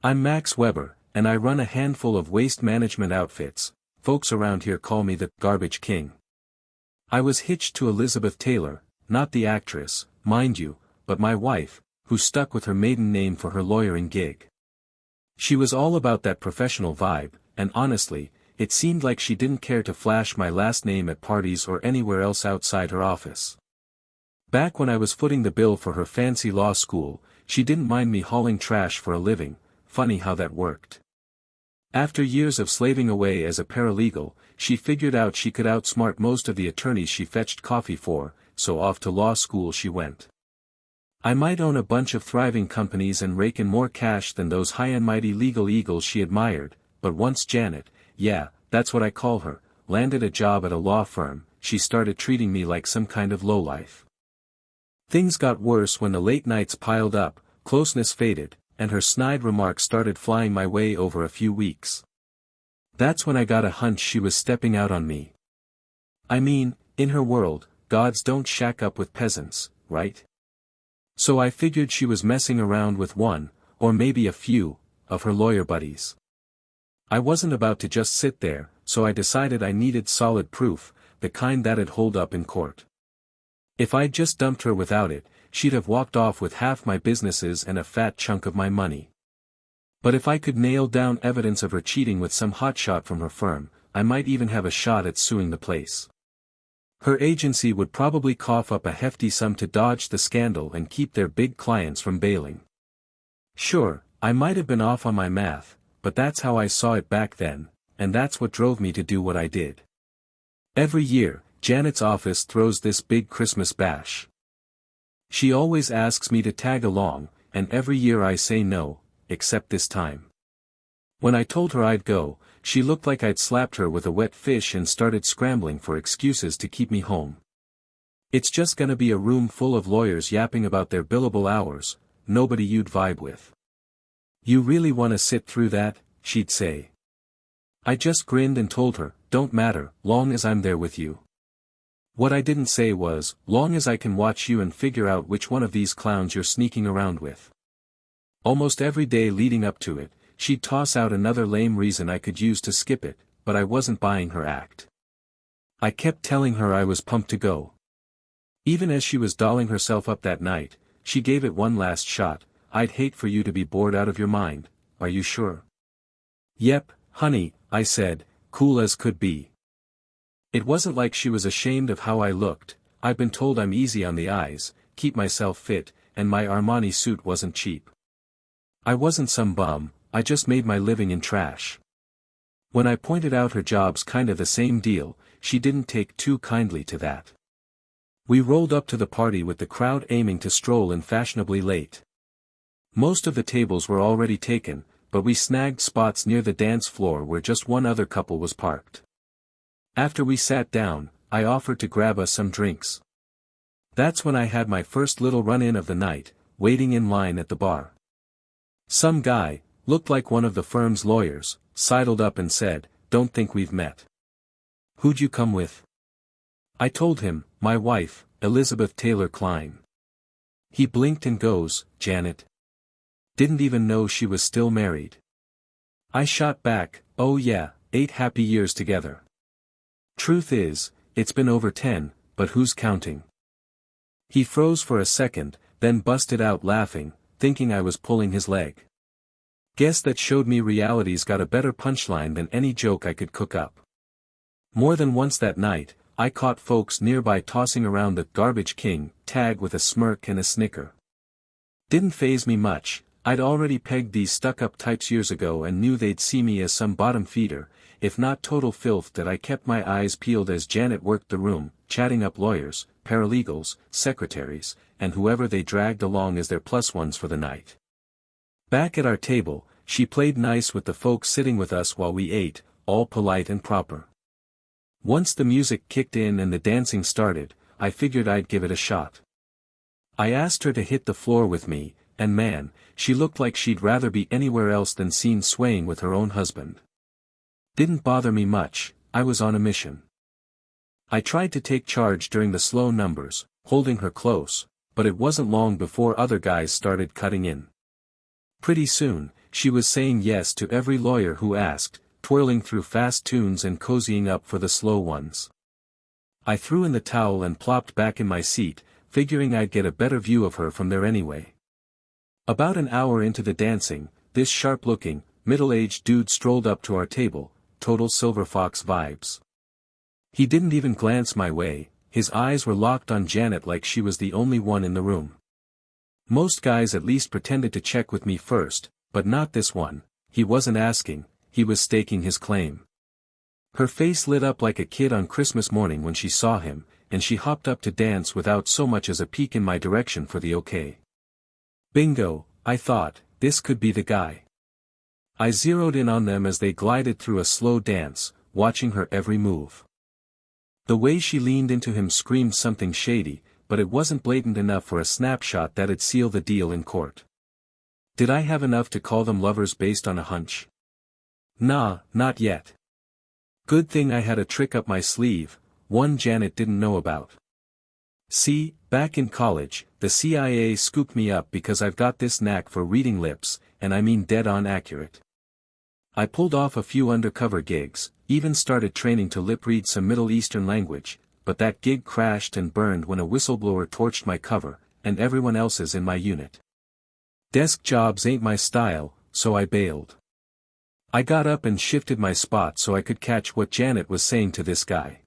I'm Max Weber, and I run a handful of waste management outfits. Folks around here call me the garbage king. I was hitched to Elizabeth Taylor, not the actress, mind you, but my wife, who stuck with her maiden name for her lawyering gig. She was all about that professional vibe, and honestly, it seemed like she didn't care to flash my last name at parties or anywhere else outside her office. Back when I was footing the bill for her fancy law school, she didn't mind me hauling trash for a living. Funny how that worked. After years of slaving away as a paralegal, she figured out she could outsmart most of the attorneys she fetched coffee for, so off to law school she went. I might own a bunch of thriving companies and rake in more cash than those high and mighty legal eagles she admired, but once Janet, yeah, that's what I call her, landed a job at a law firm, she started treating me like some kind of lowlife. Things got worse when the late nights piled up, closeness faded, and her snide remarks started flying my way over a few weeks. That's when I got a hunch she was stepping out on me. I mean, in her world, gods don't shack up with peasants, right? So I figured she was messing around with one, or maybe a few, of her lawyer buddies. I wasn't about to just sit there, so I decided I needed solid proof, the kind that'd hold up in court. If I'd just dumped her without it, she'd have walked off with half my businesses and a fat chunk of my money. But if I could nail down evidence of her cheating with some hotshot from her firm, I might even have a shot at suing the place. Her agency would probably cough up a hefty sum to dodge the scandal and keep their big clients from bailing. Sure, I might have been off on my math, but that's how I saw it back then, and that's what drove me to do what I did. Every year, Janet's office throws this big Christmas bash. She always asks me to tag along, and every year I say no, except this time. When I told her I'd go, she looked like I'd slapped her with a wet fish and started scrambling for excuses to keep me home. It's just gonna be a room full of lawyers yapping about their billable hours, nobody you'd vibe with. You really wanna sit through that, she'd say. I just grinned and told her, don't matter, long as I'm there with you. What I didn't say was, long as I can watch you and figure out which one of these clowns you're sneaking around with. Almost every day leading up to it, she'd toss out another lame reason I could use to skip it, but I wasn't buying her act. I kept telling her I was pumped to go. Even as she was dolling herself up that night, she gave it one last shot. I'd hate for you to be bored out of your mind, are you sure? Yep, honey, I said, cool as could be. It wasn't like she was ashamed of how I looked. I'd been told I'm easy on the eyes, keep myself fit, and my Armani suit wasn't cheap. I wasn't some bum, I just made my living in trash. When I pointed out her job's kinda the same deal, she didn't take too kindly to that. We rolled up to the party with the crowd aiming to stroll in fashionably late. Most of the tables were already taken, but we snagged spots near the dance floor where just one other couple was parked. After we sat down, I offered to grab us some drinks. That's when I had my first little run-in of the night, waiting in line at the bar. Some guy, looked like one of the firm's lawyers, sidled up and said, don't think we've met. Who'd you come with? I told him, my wife, Elizabeth Taylor Klein. He blinked and goes, Janet. Didn't even know she was still married. I shot back, oh yeah, 8 happy years together. Truth is, it's been over 10, but who's counting? He froze for a second, then busted out laughing, thinking I was pulling his leg. Guess that showed me reality's got a better punchline than any joke I could cook up. More than once that night, I caught folks nearby tossing around the garbage king tag with a smirk and a snicker. Didn't faze me much. I'd already pegged these stuck-up types years ago and knew they'd see me as some bottom feeder, if not total filth. That I kept my eyes peeled as Janet worked the room, chatting up lawyers, paralegals, secretaries, and whoever they dragged along as their plus ones for the night. Back at our table, she played nice with the folks sitting with us while we ate, all polite and proper. Once the music kicked in and the dancing started, I figured I'd give it a shot. I asked her to hit the floor with me, and man, she looked like she'd rather be anywhere else than seen swaying with her own husband. Didn't bother me much, I was on a mission. I tried to take charge during the slow numbers, holding her close, but it wasn't long before other guys started cutting in. Pretty soon, she was saying yes to every lawyer who asked, twirling through fast tunes and cozying up for the slow ones. I threw in the towel and plopped back in my seat, figuring I'd get a better view of her from there anyway. About an hour into the dancing, this sharp-looking, middle-aged dude strolled up to our table, total Silver Fox vibes. He didn't even glance my way, his eyes were locked on Janet like she was the only one in the room. Most guys at least pretended to check with me first, but not this one. He wasn't asking, he was staking his claim. Her face lit up like a kid on Christmas morning when she saw him, and she hopped up to dance without so much as a peek in my direction for the okay. Bingo, I thought, this could be the guy. I zeroed in on them as they glided through a slow dance, watching her every move. The way she leaned into him screamed something shady, but it wasn't blatant enough for a snapshot that'd seal the deal in court. Did I have enough to call them lovers based on a hunch? Nah, not yet. Good thing I had a trick up my sleeve, one Janet didn't know about. See, back in college, the CIA scooped me up because I've got this knack for reading lips, and I mean dead-on accurate. I pulled off a few undercover gigs, even started training to lip-read some Middle Eastern language, but that gig crashed and burned when a whistleblower torched my cover, and everyone else's in my unit. Desk jobs ain't my style, so I bailed. I got up and shifted my spot so I could catch what Janet was saying to this guy.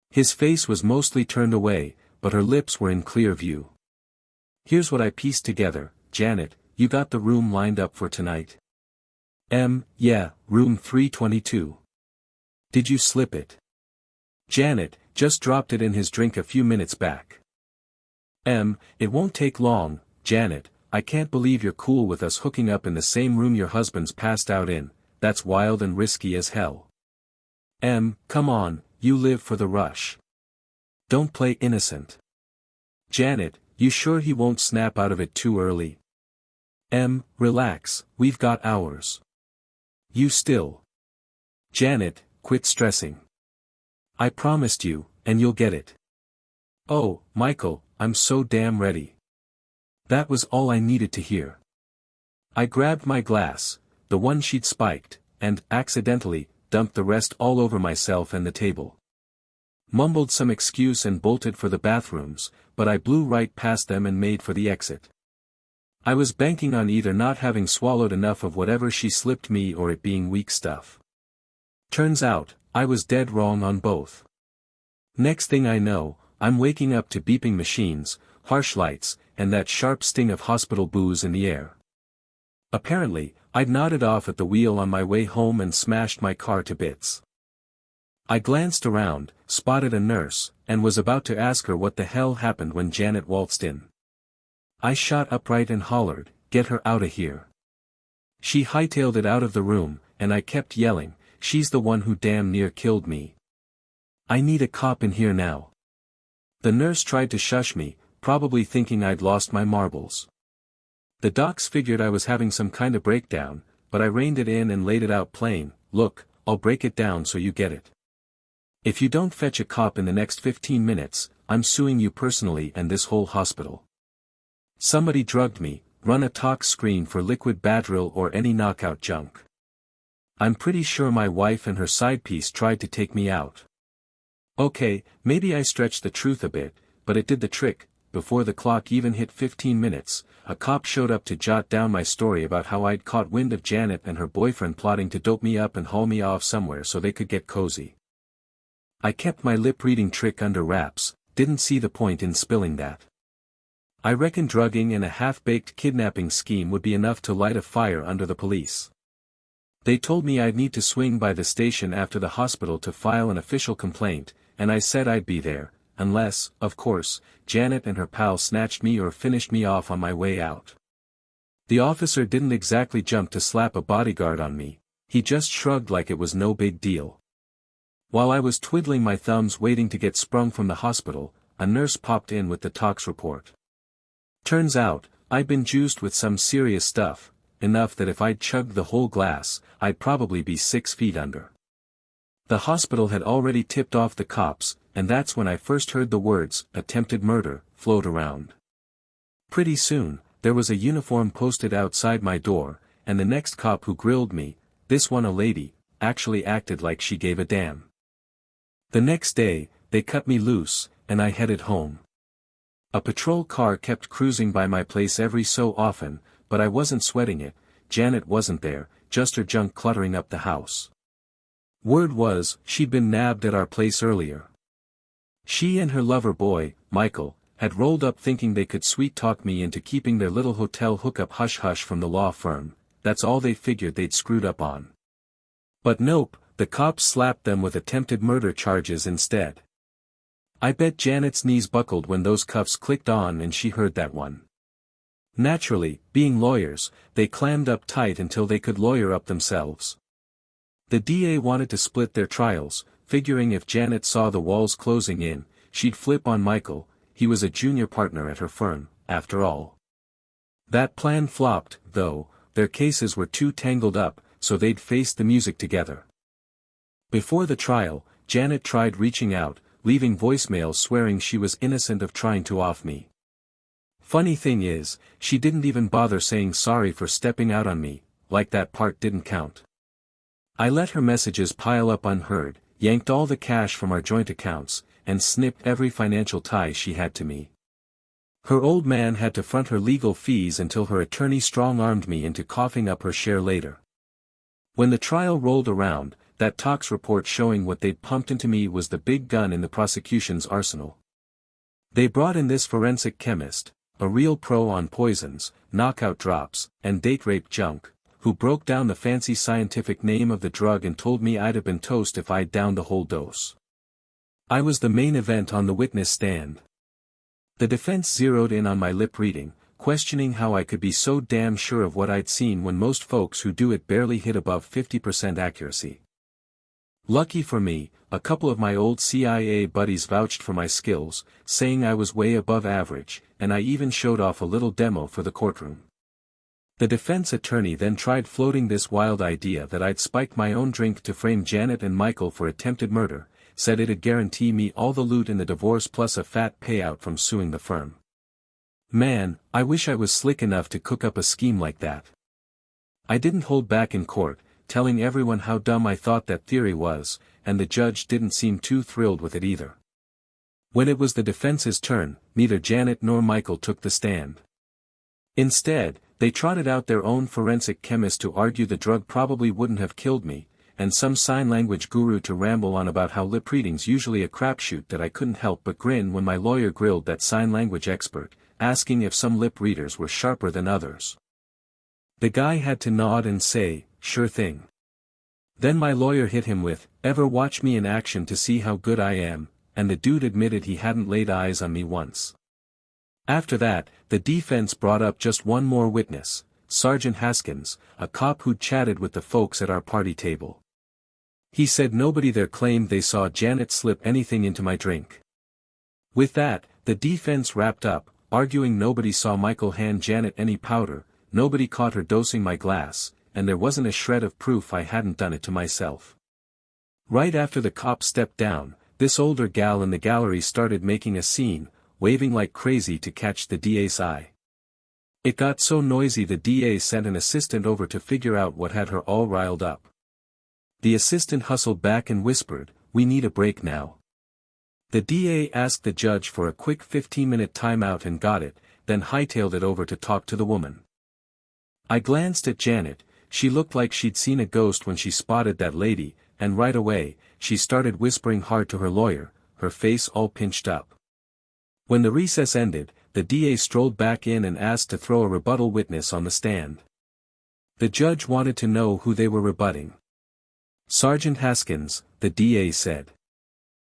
His face was mostly turned away, but her lips were in clear view. Here's what I pieced together, Janet, you got the room lined up for tonight? Yeah, room 322. Did you slip it? Janet, just dropped it in his drink a few minutes back. It won't take long, Janet, I can't believe you're cool with us hooking up in the same room your husband's passed out in, that's wild and risky as hell. Come on, you live for the rush. Don't play innocent. Janet, you sure he won't snap out of it too early? Relax, we've got hours. You still. Janet, quit stressing. I promised you, and you'll get it. Oh, Michael, I'm so damn ready. That was all I needed to hear. I grabbed my glass, the one she'd spiked, and, accidentally, dumped the rest all over myself and the table. Mumbled some excuse and bolted for the bathrooms, but I blew right past them and made for the exit. I was banking on either not having swallowed enough of whatever she slipped me or it being weak stuff. Turns out, I was dead wrong on both. Next thing I know, I'm waking up to beeping machines, harsh lights, and that sharp sting of hospital booze in the air. Apparently, I'd nodded off at the wheel on my way home and smashed my car to bits. I glanced around, spotted a nurse, and was about to ask her what the hell happened when Janet waltzed in. I shot upright and hollered, "Get her outta here." She hightailed it out of the room, and I kept yelling, "She's the one who damn near killed me. I need a cop in here now." The nurse tried to shush me, probably thinking I'd lost my marbles. The docs figured I was having some kind of breakdown, but I reined it in and laid it out plain, "Look, I'll break it down so you get it. If you don't fetch a cop in the next 15 minutes, I'm suing you personally and this whole hospital. Somebody drugged me, run a tox screen for liquid Badril or any knockout junk. I'm pretty sure my wife and her side piece tried to take me out." Okay, maybe I stretched the truth a bit, but it did the trick. Before the clock even hit 15 minutes, a cop showed up to jot down my story about how I'd caught wind of Janet and her boyfriend plotting to dope me up and haul me off somewhere so they could get cozy. I kept my lip-reading trick under wraps, didn't see the point in spilling that. I reckon drugging and a half-baked kidnapping scheme would be enough to light a fire under the police. They told me I'd need to swing by the station after the hospital to file an official complaint, and I said I'd be there, unless, of course, Janet and her pal snatched me or finished me off on my way out. The officer didn't exactly jump to slap a bodyguard on me, he just shrugged like it was no big deal. While I was twiddling my thumbs waiting to get sprung from the hospital, a nurse popped in with the tox report. Turns out, I'd been juiced with some serious stuff, enough that if I'd chugged the whole glass, I'd probably be 6 feet under. The hospital had already tipped off the cops, and that's when I first heard the words, "attempted murder," float around. Pretty soon, there was a uniform posted outside my door, and the next cop who grilled me, this one a lady, actually acted like she gave a damn. The next day, they cut me loose, and I headed home. A patrol car kept cruising by my place every so often, but I wasn't sweating it. Janet wasn't there, just her junk cluttering up the house. Word was, she'd been nabbed at our place earlier. She and her lover boy, Michael, had rolled up thinking they could sweet-talk me into keeping their little hotel hookup hush-hush from the law firm. That's all they figured they'd screwed up on. But nope, the cops slapped them with attempted murder charges instead. I bet Janet's knees buckled when those cuffs clicked on and she heard that one. Naturally, being lawyers, they clammed up tight until they could lawyer up themselves. The DA wanted to split their trials, figuring if Janet saw the walls closing in, she'd flip on Michael. He was a junior partner at her firm, after all. That plan flopped, though. Their cases were too tangled up, so they'd face the music together. Before the trial, Janet tried reaching out, leaving voicemails swearing she was innocent of trying to off me. Funny thing is, she didn't even bother saying sorry for stepping out on me, like that part didn't count. I let her messages pile up unheard, yanked all the cash from our joint accounts, and snipped every financial tie she had to me. Her old man had to front her legal fees until her attorney strong-armed me into coughing up her share later. When the trial rolled around, that tox report showing what they'd pumped into me was the big gun in the prosecution's arsenal. They brought in this forensic chemist, a real pro on poisons, knockout drops, and date rape junk, who broke down the fancy scientific name of the drug and told me I'd have been toast if I'd downed the whole dose. I was the main event on the witness stand. The defense zeroed in on my lip reading, questioning how I could be so damn sure of what I'd seen when most folks who do it barely hit above 50% accuracy. Lucky for me, a couple of my old CIA buddies vouched for my skills, saying I was way above average, and I even showed off a little demo for the courtroom. The defense attorney then tried floating this wild idea that I'd spiked my own drink to frame Janet and Michael for attempted murder, said it'd guarantee me all the loot in the divorce plus a fat payout from suing the firm. Man, I wish I was slick enough to cook up a scheme like that. I didn't hold back in court, telling everyone how dumb I thought that theory was, and the judge didn't seem too thrilled with it either. When it was the defense's turn, neither Janet nor Michael took the stand. Instead, they trotted out their own forensic chemist to argue the drug probably wouldn't have killed me, and some sign language guru to ramble on about how lip reading's usually a crapshoot that I couldn't help but grin when my lawyer grilled that sign language expert, asking if some lip readers were sharper than others. The guy had to nod and say, "Sure thing." Then my lawyer hit him with, "Ever watch me in action to see how good I am?" and the dude admitted he hadn't laid eyes on me once. After that, the defense brought up just one more witness, Sergeant Haskins, a cop who'd chatted with the folks at our party table. He said nobody there claimed they saw Janet slip anything into my drink. With that, the defense wrapped up, arguing nobody saw Michael hand Janet any powder, nobody caught her dosing my glass, and there wasn't a shred of proof I hadn't done it to myself. Right after the cop stepped down, this older gal in the gallery started making a scene, waving like crazy to catch the DA's eye. It got so noisy the DA sent an assistant over to figure out what had her all riled up. The assistant hustled back and whispered, "We need a break now." The DA asked the judge for a quick 15-minute timeout and got it, then hightailed it over to talk to the woman. I glanced at Janet. She looked like she'd seen a ghost when she spotted that lady, and right away, she started whispering hard to her lawyer, her face all pinched up. When the recess ended, the DA strolled back in and asked to throw a rebuttal witness on the stand. The judge wanted to know who they were rebutting. "Sergeant Haskins," the DA said.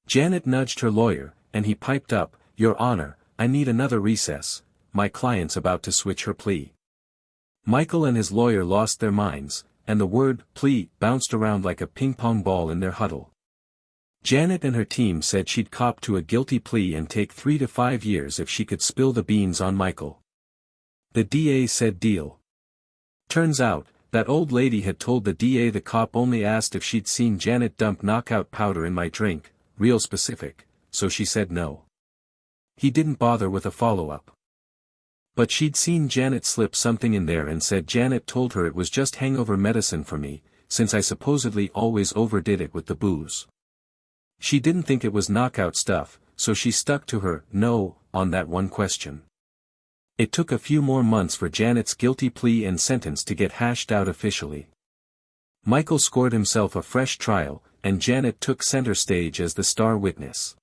Janet nudged her lawyer, and he piped up, "Your Honor, I need another recess, my client's about to switch her plea." Michael and his lawyer lost their minds, and the word plea bounced around like a ping-pong ball in their huddle. Janet and her team said she'd cop to a guilty plea and take 3 to 5 years if she could spill the beans on Michael. The DA said deal. Turns out, that old lady had told the DA the cop only asked if she'd seen Janet dump knockout powder in my drink, real specific, so she said no. He didn't bother with a follow-up. But she'd seen Janet slip something in there and said Janet told her it was just hangover medicine for me, since I supposedly always overdid it with the booze. She didn't think it was knockout stuff, so she stuck to her no on that one question. It took a few more months for Janet's guilty plea and sentence to get hashed out officially. Michael scored himself a fresh trial, and Janet took center stage as the star witness.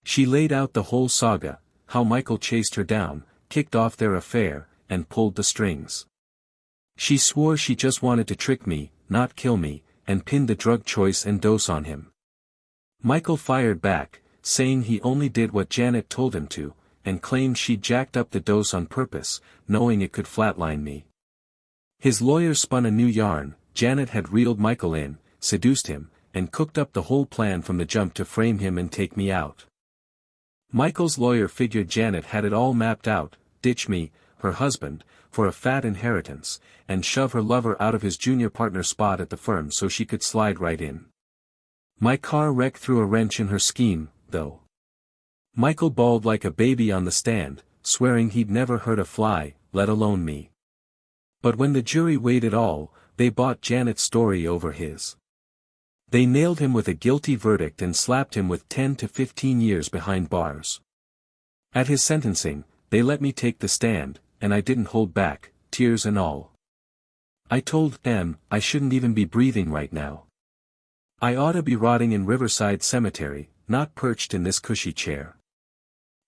She laid out the whole saga, how Michael chased her down, kicked off their affair, and pulled the strings. She swore she just wanted to trick me, not kill me, and pinned the drug choice and dose on him. Michael fired back, saying he only did what Janet told him to, and claimed she jacked up the dose on purpose, knowing it could flatline me. His lawyer spun a new yarn. Janet had reeled Michael in, seduced him, and cooked up the whole plan from the jump to frame him and take me out. Michael's lawyer figured Janet had it all mapped out, ditch me, her husband, for a fat inheritance, and shove her lover out of his junior partner spot at the firm so she could slide right in. My car wreck threw a wrench in her scheme, though. Michael bawled like a baby on the stand, swearing he'd never hurt a fly, let alone me. But when the jury weighed it all, they bought Janet's story over his. They nailed him with a guilty verdict and slapped him with 10 to 15 years behind bars. At his sentencing, they let me take the stand, and I didn't hold back, tears and all. I told them I shouldn't even be breathing right now. I ought to be rotting in Riverside Cemetery, not perched in this cushy chair.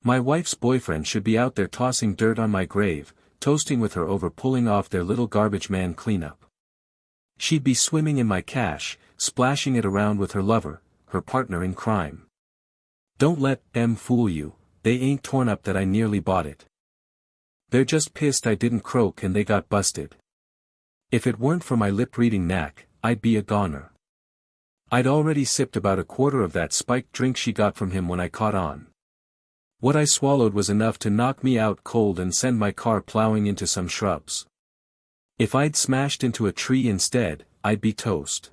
My wife's boyfriend should be out there tossing dirt on my grave, toasting with her over pulling off their little garbage man cleanup. She'd be swimming in my cash, splashing it around with her lover, her partner in crime. Don't let them fool you, they ain't torn up that I nearly bought it. They're just pissed I didn't croak and they got busted. If it weren't for my lip-reading knack, I'd be a goner. I'd already sipped about a quarter of that spiked drink she got from him when I caught on. What I swallowed was enough to knock me out cold and send my car plowing into some shrubs. If I'd smashed into a tree instead, I'd be toast.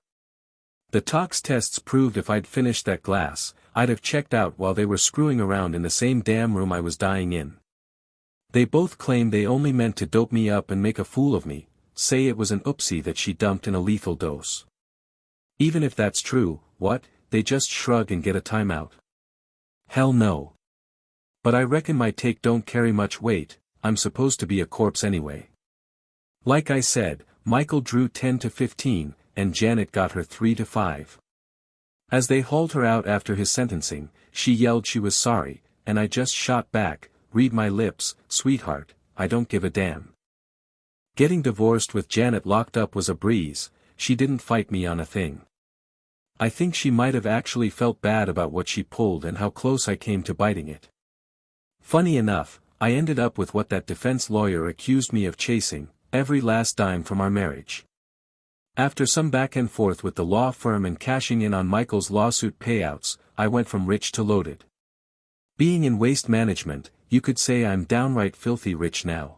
The tox tests proved if I'd finished that glass, I'd have checked out while they were screwing around in the same damn room I was dying in. They both claimed they only meant to dope me up and make a fool of me, say it was an oopsie that she dumped in a lethal dose. Even if that's true, what, they just shrug and get a timeout? Hell no. But I reckon my take don't carry much weight, I'm supposed to be a corpse anyway. Like I said, Michael drew 10 to 15, and Janet got her 3 to 5. As they hauled her out after his sentencing, she yelled she was sorry, and I just shot back, read my lips, sweetheart, I don't give a damn. Getting divorced with Janet locked up was a breeze, she didn't fight me on a thing. I think she might have actually felt bad about what she pulled and how close I came to biting it. Funny enough, I ended up with what that defense lawyer accused me of chasing, every last dime from our marriage. After some back and forth with the law firm and cashing in on Michael's lawsuit payouts, I went from rich to loaded. Being in waste management, you could say I'm downright filthy rich now.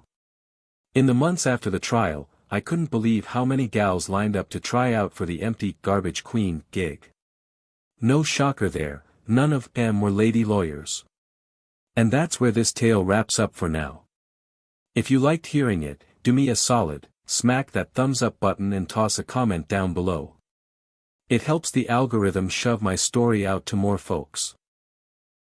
In the months after the trial, I couldn't believe how many gals lined up to try out for the empty garbage queen gig. No shocker there, none of them were lady lawyers. And that's where this tale wraps up for now. If you liked hearing it, do me a solid, smack that thumbs up button and toss a comment down below. It helps the algorithm shove my story out to more folks.